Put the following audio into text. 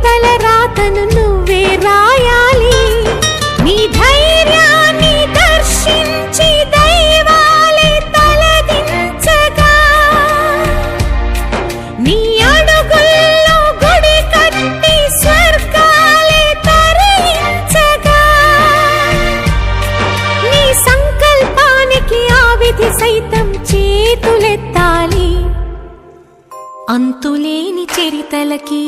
తల రాతను నువ్వే రాయాలి. నీ ధైర్యాన్ని దర్శించి దైవాలే తలదించగా, నీ అడుగుల్లో గుడి కట్టి స్వర్గాలే తరలించగా, నీ సంకల్పానికి ఆ విధి సైతం చేతులెత్తాలి. అంతులేని చరితలకి